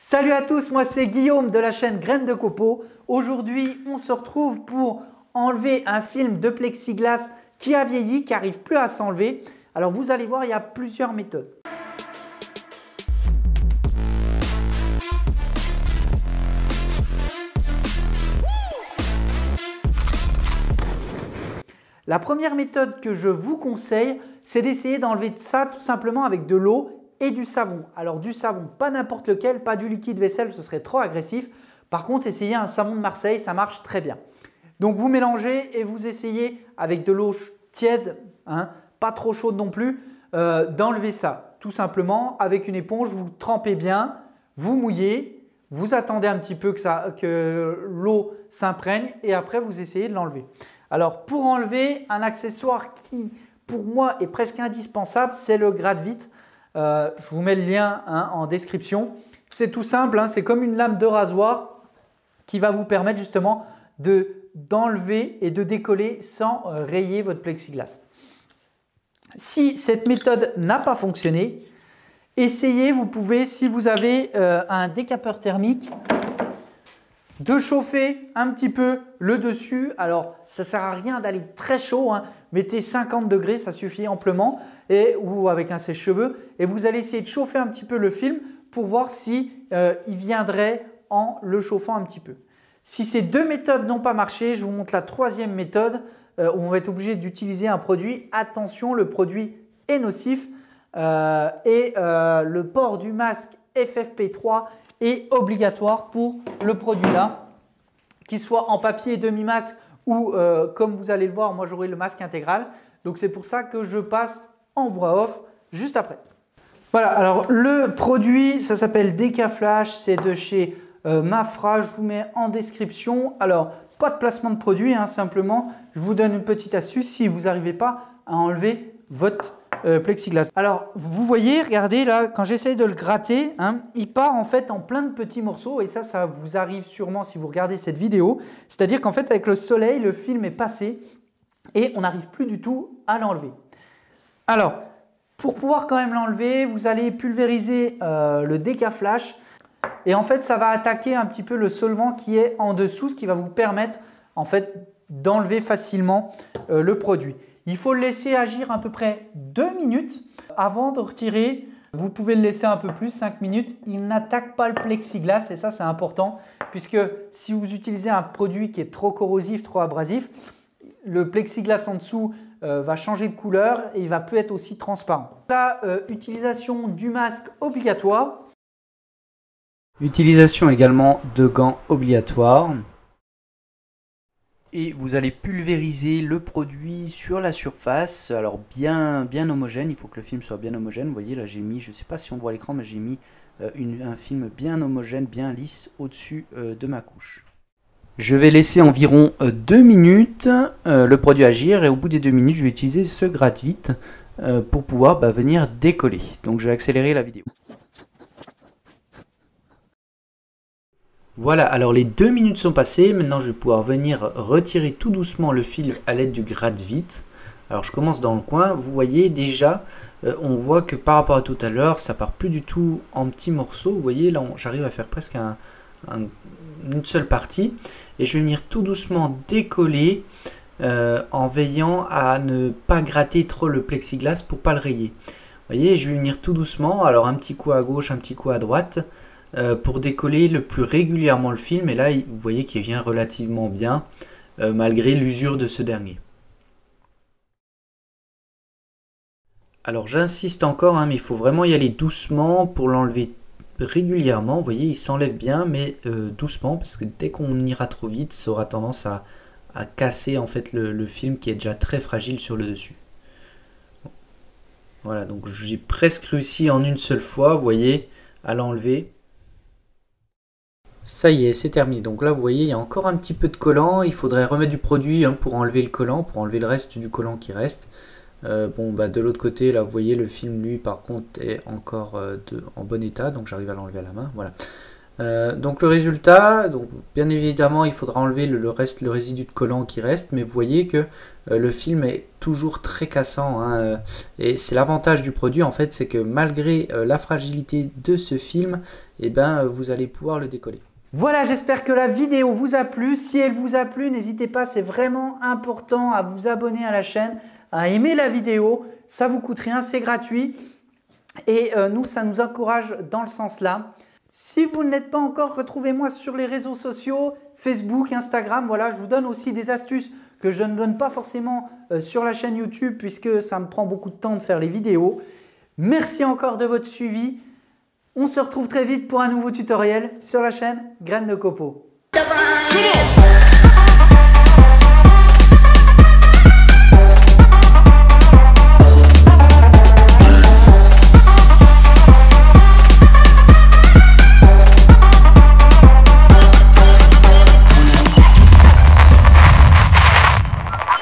Salut à tous, moi c'est Guillaume de la chaîne Graines de Copeaux. Aujourd'hui, on se retrouve pour enlever un film de plexiglas qui a vieilli, qui n'arrive plus à s'enlever. Alors vous allez voir, il y a plusieurs méthodes. La première méthode que je vous conseille, c'est d'essayer d'enlever ça tout simplement avec de l'eau et du savon. Alors du savon, pas n'importe lequel, pas du liquide vaisselle, ce serait trop agressif. Par contre, essayez un savon de Marseille, ça marche très bien. Donc vous mélangez et vous essayez avec de l'eau tiède, pas trop chaude non plus, d'enlever ça. Tout simplement, avec une éponge, vous trempez bien, vous mouillez, vous attendez un petit peu que l'eau s'imprègne et après vous essayez de l'enlever. Alors pour enlever, un accessoire qui pour moi est presque indispensable, c'est le gratte-vite. Je vous mets le lien en description. C'est tout simple, c'est comme une lame de rasoir qui va vous permettre justement d'enlever et de décoller sans rayer votre plexiglas. Si cette méthode n'a pas fonctionné, essayez, vous pouvez, si vous avez un décapeur thermique, de chauffer un petit peu le dessus. Alors, ça ne sert à rien d'aller très chaud. Mettez 50 degrés, ça suffit amplement. Ou avec un sèche-cheveux. Et vous allez essayer de chauffer un petit peu le film pour voir si il viendrait en le chauffant un petit peu. Si ces deux méthodes n'ont pas marché, je vous montre la troisième méthode où on va être obligé d'utiliser un produit. Attention, le produit est nocif le port du masque FFP3 est obligatoire pour le produit là, qu'il soit en papier demi-masque ou comme vous allez le voir, moi j'aurai le masque intégral. Donc c'est pour ça que je passe en voix off juste après. Voilà, alors le produit, ça s'appelle Decaflash, c'est de chez Mafra, je vous mets en description. Alors, pas de placement de produit, simplement, je vous donne une petite astuce si vous n'arrivez pas à enlever votre plexiglas. Alors, vous voyez, regardez là, quand j'essaye de le gratter, il part en fait en plein de petits morceaux et ça vous arrive sûrement si vous regardez cette vidéo. C'est-à-dire qu'en fait, avec le soleil, le film est passé et on n'arrive plus du tout à l'enlever. Alors, pour pouvoir quand même l'enlever, vous allez pulvériser le Decaflash et en fait, ça va attaquer un petit peu le solvant qui est en dessous, ce qui va vous permettre en fait d'enlever facilement le produit. Il faut le laisser agir à peu près 2 minutes avant de retirer. Vous pouvez le laisser un peu plus, 5 minutes. Il n'attaque pas le plexiglas et ça c'est important puisque si vous utilisez un produit qui est trop corrosif, trop abrasif, le plexiglas en dessous va changer de couleur et il va plus être aussi transparent. La utilisation du masque obligatoire. Utilisation également de gants obligatoires. Et vous allez pulvériser le produit sur la surface, alors bien homogène, il faut que le film soit bien homogène. Vous voyez là j'ai mis, je ne sais pas si on voit l'écran, mais j'ai mis un film bien homogène, bien lisse au-dessus de ma couche. Je vais laisser environ 2 minutes le produit agir et au bout des 2 minutes je vais utiliser ce gratte-vite pour pouvoir venir décoller. Donc je vais accélérer la vidéo. Voilà, alors les 2 minutes sont passées, maintenant je vais pouvoir venir retirer tout doucement le fil à l'aide du gratte-vite. Alors je commence dans le coin, vous voyez déjà, on voit que par rapport à tout à l'heure, ça part plus du tout en petits morceaux. Vous voyez là, j'arrive à faire presque une seule partie. Et je vais venir tout doucement décoller en veillant à ne pas gratter trop le plexiglas pour ne pas le rayer. Vous voyez, je vais venir tout doucement, alors un petit coup à gauche, un petit coup à droite. Pour décoller le plus régulièrement le film et là vous voyez qu'il vient relativement bien malgré l'usure de ce dernier. Alors j'insiste encore mais il faut vraiment y aller doucement pour l'enlever régulièrement. Vous voyez il s'enlève bien mais doucement parce que dès qu'on ira trop vite ça aura tendance à casser en fait le film qui est déjà très fragile sur le dessus. Voilà, donc j'ai presque réussi en une seule fois, vous voyez, à l'enlever. Ça y est, c'est terminé. Donc là, vous voyez, il y a encore un petit peu de collant. Il faudrait remettre du produit pour enlever le collant, pour enlever le reste du collant qui reste. De l'autre côté, là, vous voyez, le film, lui, par contre, est encore en bon état. Donc j'arrive à l'enlever à la main. Voilà. Donc le résultat, donc bien évidemment il faudra enlever le résidu de collant qui reste, mais vous voyez que le film est toujours très cassant, hein, et c'est l'avantage du produit en fait, c'est que malgré la fragilité de ce film, eh ben, vous allez pouvoir le décoller. Voilà, j'espère que la vidéo vous a plu. Si elle vous a plu, n'hésitez pas, c'est vraiment important à vous abonner à la chaîne, à aimer la vidéo. Ça vous coûte rien, c'est gratuit. Et nous, ça nous encourage dans le sens là. Si vous ne l'êtes pas encore, retrouvez-moi sur les réseaux sociaux, Facebook, Instagram. Voilà, je vous donne aussi des astuces que je ne donne pas forcément sur la chaîne YouTube puisque ça me prend beaucoup de temps de faire les vidéos. Merci encore de votre suivi. On se retrouve très vite pour un nouveau tutoriel sur la chaîne Graines de Copeaux.